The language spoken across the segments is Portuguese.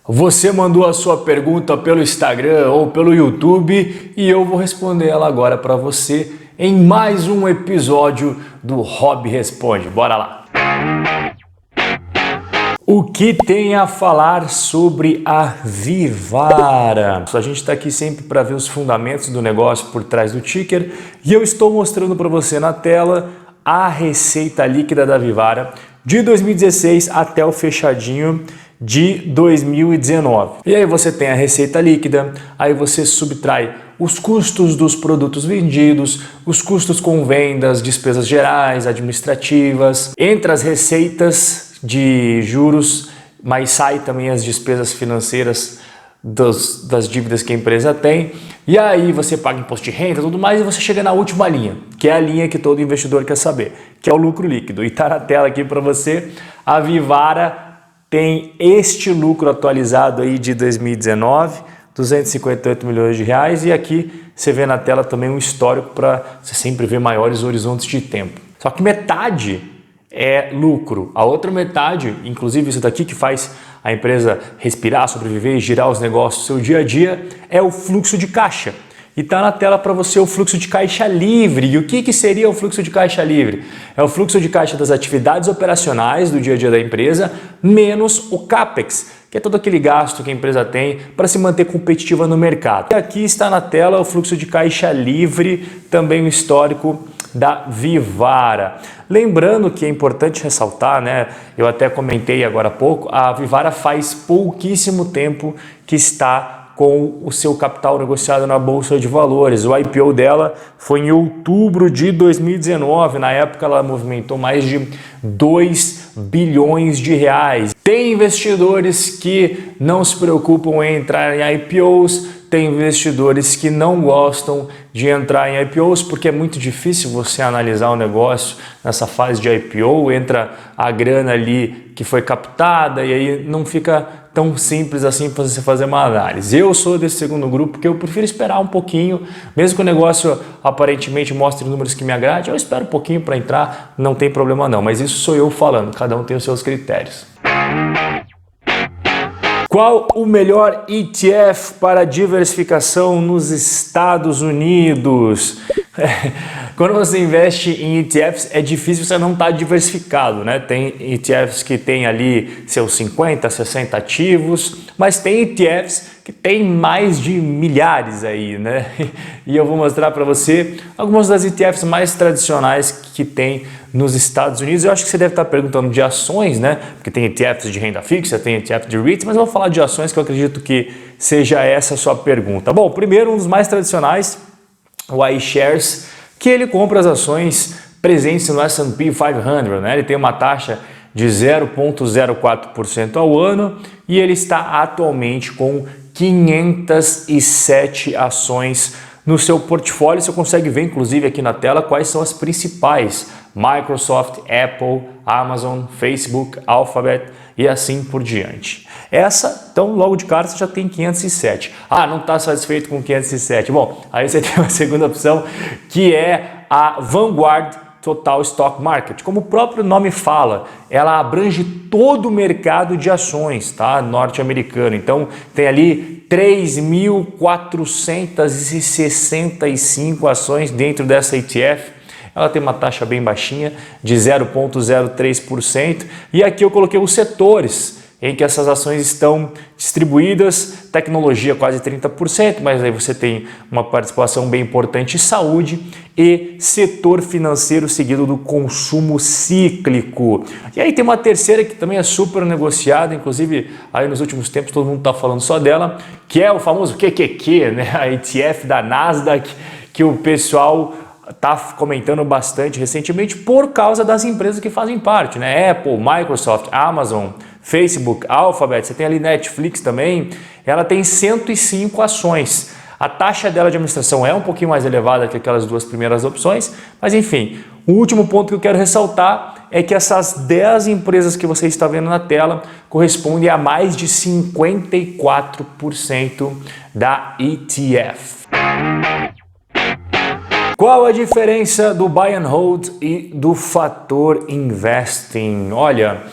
Você mandou a sua pergunta pelo Instagram ou pelo YouTube e eu vou responder ela agora para você em mais um episódio do Hobby Responde. Bora lá! O que tem a falar sobre a Vivara? A gente está aqui sempre para ver os fundamentos do negócio por trás do ticker e eu estou mostrando para você na tela a receita líquida da Vivara de 2016 até o fechadinho de 2019. E aí você tem a receita líquida, aí você subtrai os custos dos produtos vendidos, os custos com vendas, despesas gerais, administrativas, entre as receitas de juros, mas sai também as despesas financeiras das dívidas que a empresa tem, e aí você paga imposto de renda e tudo mais, e você chega na última linha, que é a linha que todo investidor quer saber, que é o lucro líquido. E tá na tela aqui para você, a Vivara tem este lucro atualizado aí de 2019, 258 milhões de reais, e aqui você vê na tela também um histórico para você sempre ver maiores horizontes de tempo. Só que metade é lucro, a outra metade, inclusive isso daqui que faz a empresa respirar, sobreviver e girar os negócios do seu dia a dia, é o fluxo de caixa. E está na tela para você o fluxo de caixa livre. E o que seria o fluxo de caixa livre? É o fluxo de caixa das atividades operacionais do dia a dia da empresa, menos o CAPEX, que é todo aquele gasto que a empresa tem para se manter competitiva no mercado. E aqui está na tela o fluxo de caixa livre, também o histórico da Vivara. Lembrando que é importante ressaltar, né? Eu até comentei agora há pouco, a Vivara faz pouquíssimo tempo que está com o seu capital negociado na Bolsa de Valores. O IPO dela foi em outubro de 2019. Na época ela movimentou mais de 2 bilhões de reais. Tem investidores que não se preocupam em entrar em IPOs, tem investidores que não gostam de entrar em IPOs porque é muito difícil você analisar o negócio nessa fase de IPO, entra a grana ali que foi captada e aí não fica tão simples assim para você fazer uma análise. Eu sou desse segundo grupo porque eu prefiro esperar um pouquinho, mesmo que o negócio aparentemente mostre números que me agradem, eu espero um pouquinho para entrar, não tem problema não, mas isso sou eu falando, cada um tem os seus critérios. Qual o melhor ETF para diversificação nos Estados Unidos? Quando você investe em ETFs, é difícil você não estar diversificado, né? Tem ETFs que tem ali seus 50, 60 ativos, mas tem ETFs que tem mais de milhares aí, né? E eu vou mostrar para você algumas das ETFs mais tradicionais que tem nos Estados Unidos. Eu acho que você deve estar perguntando de ações, né? Porque tem ETFs de renda fixa, tem ETF de REITs, mas eu vou falar de ações que eu acredito que seja essa a sua pergunta. Bom, primeiro, um dos mais tradicionais, o iShares, que ele compra as ações presentes no S&P 500, né? Ele tem uma taxa de 0,04% ao ano e ele está atualmente com 507 ações no seu portfólio. Você consegue ver, inclusive, aqui na tela quais são as principais: Microsoft, Apple, Amazon, Facebook, Alphabet e assim por diante. Essa, então, logo de cara você já tem 507. Ah, não está satisfeito com 507. Bom, aí você tem uma segunda opção, que é a Vanguard Total Stock Market. Como o próprio nome fala, ela abrange todo o mercado de ações, tá? Norte-americano. Então, tem ali 3.465 ações dentro dessa ETF. Ela tem uma taxa bem baixinha, de 0,03%. E aqui eu coloquei os setores em que essas ações estão distribuídas: tecnologia quase 30%, mas aí você tem uma participação bem importante em saúde, e setor financeiro seguido do consumo cíclico. E aí tem uma terceira que também é super negociada, inclusive aí nos últimos tempos todo mundo está falando só dela, que é o famoso QQQ, né? A ETF da Nasdaq, que o pessoal está comentando bastante recentemente por causa das empresas que fazem parte, né? Apple, Microsoft, Amazon, Facebook, Alphabet, você tem ali Netflix também. Ela tem 105 ações. A taxa dela de administração é um pouquinho mais elevada que aquelas duas primeiras opções, mas enfim, o último ponto que eu quero ressaltar é que essas 10 empresas que você está vendo na tela correspondem a mais de 54% da ETF. Qual a diferença do Buy and Hold e do Fator Investing? Olha,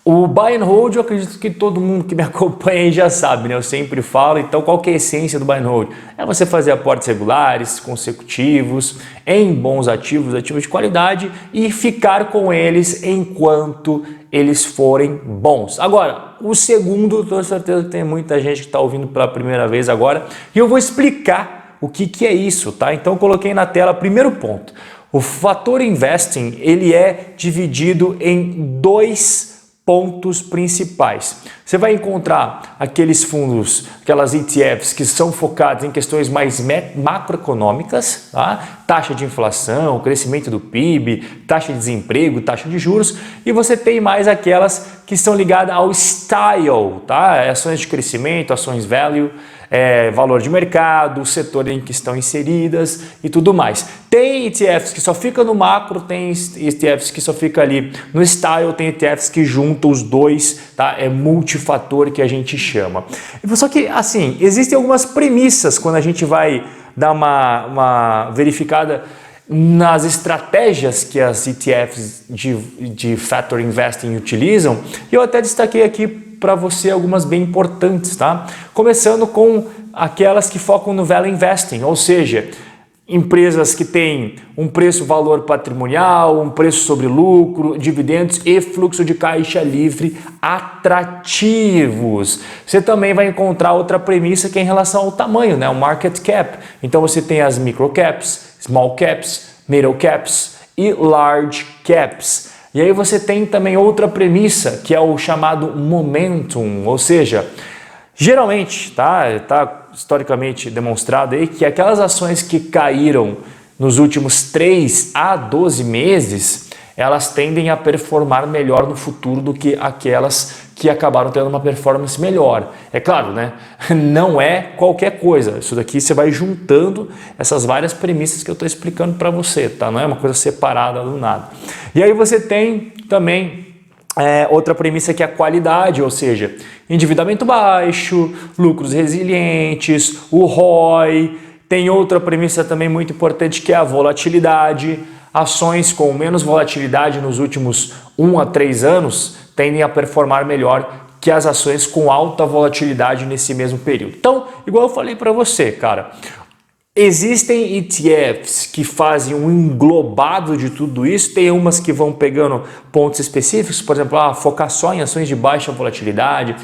O buy and hold, eu acredito que todo mundo que me acompanha aí já sabe, né? Eu sempre falo, então qual que é a essência do buy and hold? É você fazer aportes regulares, consecutivos, em bons ativos, ativos de qualidade e ficar com eles enquanto eles forem bons. Agora, o segundo, tenho certeza que tem muita gente que está ouvindo pela primeira vez agora e eu vou explicar o que é isso, tá? Então eu coloquei na tela, primeiro ponto, o fator investing, ele é dividido em dois pontos principais. Você vai encontrar aqueles fundos, aquelas ETFs que são focados em questões mais macroeconômicas, tá? Taxa de inflação, crescimento do PIB, taxa de desemprego, taxa de juros, e você tem mais aquelas que estão ligadas ao style, tá? Ações de crescimento, ações value, valor de mercado, o setor em que estão inseridas e tudo mais. Tem ETFs que só fica no macro, tem ETFs que só fica ali no style, tem ETFs que juntam os dois, tá? É multifator que a gente chama. Só que, assim, existem algumas premissas quando a gente vai dar uma verificada nas estratégias que as ETFs de Factor Investing utilizam, e eu até destaquei aqui para você algumas bem importantes, tá? Começando com aquelas que focam no Value Investing, ou seja, empresas que têm um preço-valor patrimonial, um preço sobre lucro, dividendos e fluxo de caixa livre atrativos. Você também vai encontrar outra premissa que é em relação ao tamanho, né? O market cap. Então você tem as micro caps, small caps, middle caps e large caps. E aí você tem também outra premissa, que é o chamado momentum, ou seja, geralmente, tá historicamente demonstrado aí que aquelas ações que caíram nos últimos 3 a 12 meses, elas tendem a performar melhor no futuro do que aquelas que acabaram tendo uma performance melhor. É claro, né? Não é qualquer coisa. Isso daqui você vai juntando essas várias premissas que eu estou explicando para você, tá? Não é uma coisa separada do nada. E aí você tem também outra premissa que é a qualidade, ou seja, endividamento baixo, lucros resilientes, o ROI. Tem outra premissa também muito importante que é a volatilidade. Ações com menos volatilidade nos últimos 1 a 3 anos tendem a performar melhor que as ações com alta volatilidade nesse mesmo período. Então, igual eu falei para você, cara, existem ETFs que fazem um englobado de tudo isso, tem umas que vão pegando pontos específicos, por exemplo, focar só em ações de baixa volatilidade,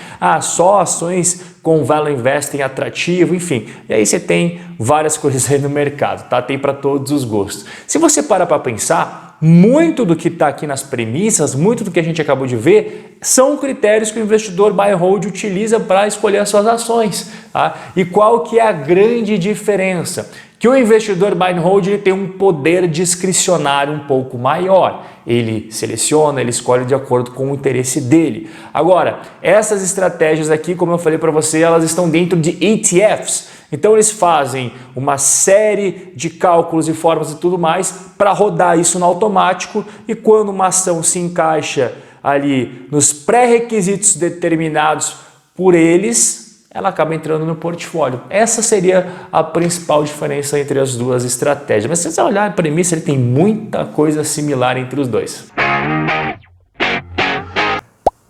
só ações com value investing atrativo, enfim. E aí você tem várias coisas aí no mercado, tá? Tem para todos os gostos. Se você parar para pensar, muito do que está aqui nas premissas, muito do que a gente acabou de ver, são critérios que o investidor buy and hold utiliza para escolher as suas ações. Tá? E qual que é a grande diferença? Que o investidor buy and hold ele tem um poder discricionário um pouco maior. Ele seleciona, ele escolhe de acordo com o interesse dele. Agora, essas estratégias aqui, como eu falei para você, elas estão dentro de ETFs. Então eles fazem uma série de cálculos e formas e tudo mais para rodar isso no automático, e quando uma ação se encaixa ali nos pré-requisitos determinados por eles, ela acaba entrando no portfólio. Essa seria a principal diferença entre as duas estratégias. Mas se você olhar a premissa, ele tem muita coisa similar entre os dois.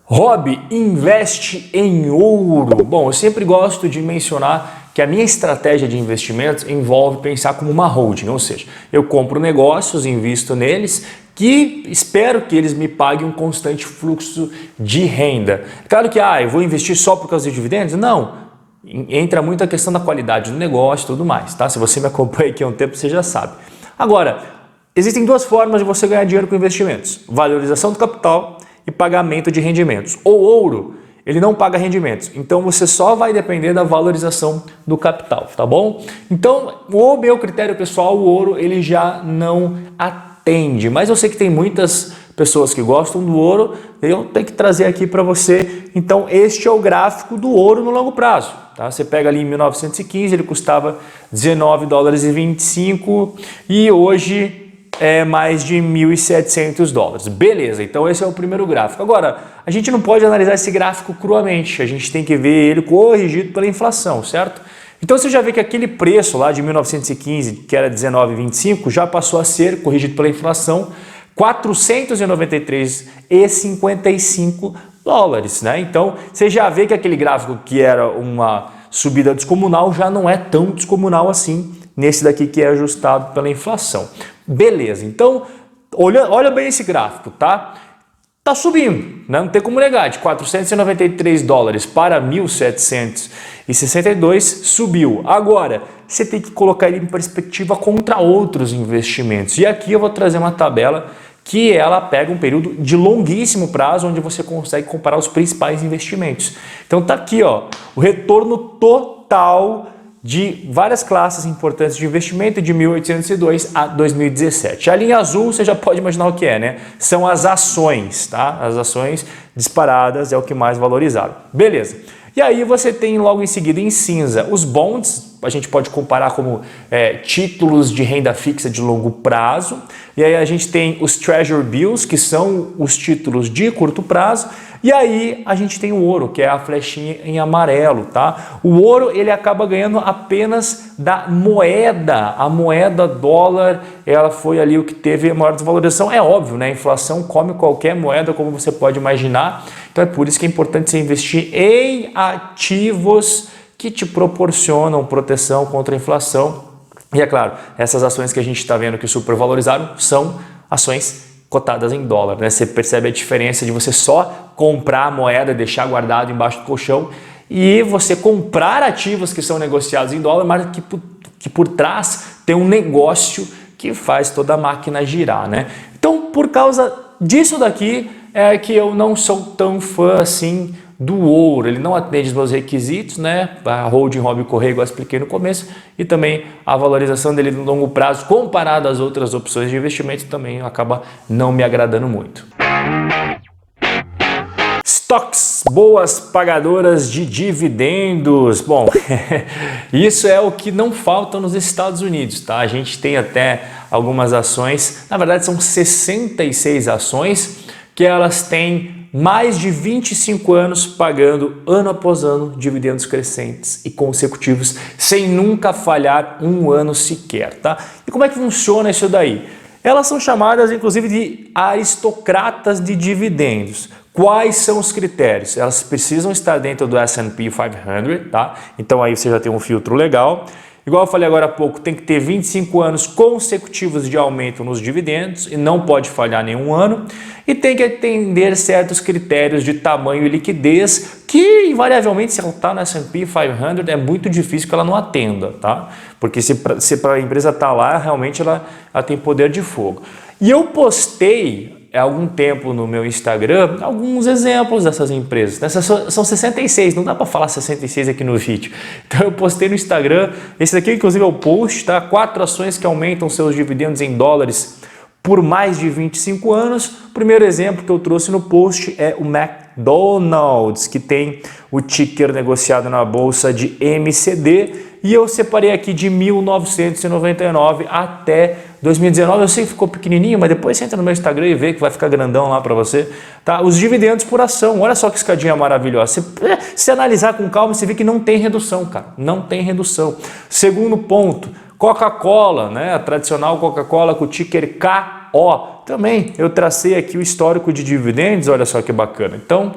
Rob, investe em ouro. Bom, eu sempre gosto de mencionar que a minha estratégia de investimentos envolve pensar como uma holding, ou seja, eu compro negócios, invisto neles, que espero que eles me paguem um constante fluxo de renda. Claro que eu vou investir só por causa de dividendos? Não. Entra muito a questão da qualidade do negócio e tudo mais, tá? Se você me acompanha aqui há um tempo, você já sabe. Agora, existem duas formas de você ganhar dinheiro com investimentos: valorização do capital e pagamento de rendimentos. O ouro, ele não paga rendimentos, então você só vai depender da valorização do capital, tá bom? Então, o meu critério pessoal, o ouro, ele já não atende, mas eu sei que tem muitas pessoas que gostam do ouro, eu tenho que trazer aqui para você. Então, este é o gráfico do ouro no longo prazo, tá? Você pega ali em 1915, ele custava $19,25 e hoje é mais de $1.700. Beleza, então esse é o primeiro gráfico. Agora, a gente não pode analisar esse gráfico cruamente, a gente tem que ver ele corrigido pela inflação, certo? Então você já vê que aquele preço lá de 1915, que era R$19,25, já passou a ser corrigido pela inflação 493,55 dólares, né? Então, você já vê que aquele gráfico que era uma subida descomunal já não é tão descomunal assim nesse daqui que é ajustado pela inflação. Beleza, então, olha bem esse gráfico, tá? Tá subindo, né? Não tem como negar, de 493 dólares para 1.762 subiu. Agora, você tem que colocar ele em perspectiva contra outros investimentos. E aqui eu vou trazer uma tabela que ela pega um período de longuíssimo prazo, onde você consegue comparar os principais investimentos. Então tá aqui, ó, o retorno total de várias classes importantes de investimento de 1802 a 2017. A linha azul você já pode imaginar o que é, né? São as ações, tá? As ações disparadas é o que mais valorizado. Beleza. E aí você tem logo em seguida em cinza os bonds, a gente pode comparar como títulos de renda fixa de longo prazo. E aí a gente tem os Treasury Bills, que são os títulos de curto prazo. E aí a gente tem o ouro, que é a flechinha em amarelo, tá? O ouro ele acaba ganhando apenas da moeda. A moeda dólar, ela foi ali o que teve a maior desvalorização. É óbvio, né? A inflação come qualquer moeda, como você pode imaginar. Então é por isso que é importante você investir em ativos que te proporcionam proteção contra a inflação. E é claro, essas ações que a gente está vendo que supervalorizaram são ações cotadas em dólar, né? Você percebe a diferença de você só comprar a moeda, deixar guardado embaixo do colchão e você comprar ativos que são negociados em dólar, mas que por trás tem um negócio que faz toda a máquina girar, né? Então, por causa disso daqui é que eu não sou tão fã assim do ouro, ele não atende os meus requisitos, né? A holding Hobby Correia, igual eu expliquei no começo, e também a valorização dele no longo prazo, comparado às outras opções de investimento, também acaba não me agradando muito. Stocks, boas pagadoras de dividendos. Bom, isso é o que não falta nos Estados Unidos, tá? A gente tem até algumas ações, na verdade são 66 ações, que elas têm mais de 25 anos pagando ano após ano dividendos crescentes e consecutivos sem nunca falhar um ano sequer, tá? E como é que funciona isso daí? Elas são chamadas inclusive de aristocratas de dividendos. Quais são os critérios? Elas precisam estar dentro do S&P 500, tá? Então aí você já tem um filtro legal. Igual eu falei agora há pouco, tem que ter 25 anos consecutivos de aumento nos dividendos e não pode falhar nenhum ano. E tem que atender certos critérios de tamanho e liquidez que, invariavelmente, se ela está no S&P 500, é muito difícil que ela não atenda, tá? Porque se para a empresa estar lá, realmente ela tem poder de fogo. E eu postei há algum tempo no meu Instagram alguns exemplos dessas empresas. Essas são 66, não dá para falar 66 aqui no vídeo. Então eu postei no Instagram, esse daqui inclusive é o post, tá? 4 ações que aumentam seus dividendos em dólares por mais de 25 anos. O primeiro exemplo que eu trouxe no post é o McDonald's, que tem o ticker negociado na bolsa de MCD, e eu separei aqui de 1999 até 2019. Eu sei que ficou pequenininho, mas depois você entra no meu Instagram e vê que vai ficar grandão lá para você, tá? Os dividendos por ação, olha só que escadinha maravilhosa. Se analisar com calma, você vê que não tem redução, cara, não tem redução. Segundo ponto, Coca-Cola, né? A tradicional Coca-Cola com o ticker KO. Também eu tracei aqui o histórico de dividendos, olha só que bacana. Então,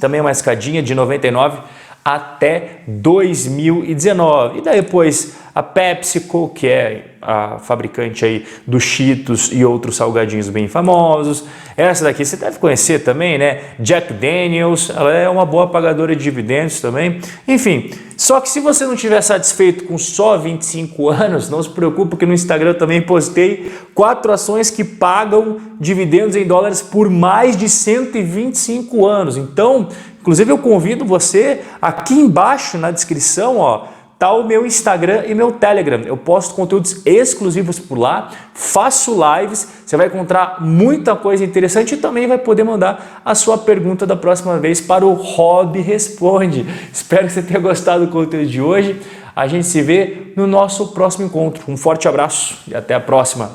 também uma escadinha de 99 até 2019. E daí depois a PepsiCo, que é a fabricante aí dos Cheetos e outros salgadinhos bem famosos. Essa daqui você deve conhecer também, né? Jack Daniels, ela é uma boa pagadora de dividendos também. Enfim, só que se você não estiver satisfeito com só 25 anos, não se preocupe que no Instagram eu também postei 4 ações que pagam dividendos em dólares por mais de 125 anos. Então, inclusive eu convido você, aqui embaixo na descrição, ó, tá o meu Instagram e meu Telegram. Eu posto conteúdos exclusivos por lá, faço lives, você vai encontrar muita coisa interessante e também vai poder mandar a sua pergunta da próxima vez para o Hobby Responde. Espero que você tenha gostado do conteúdo de hoje. A gente se vê no nosso próximo encontro. Um forte abraço e até a próxima.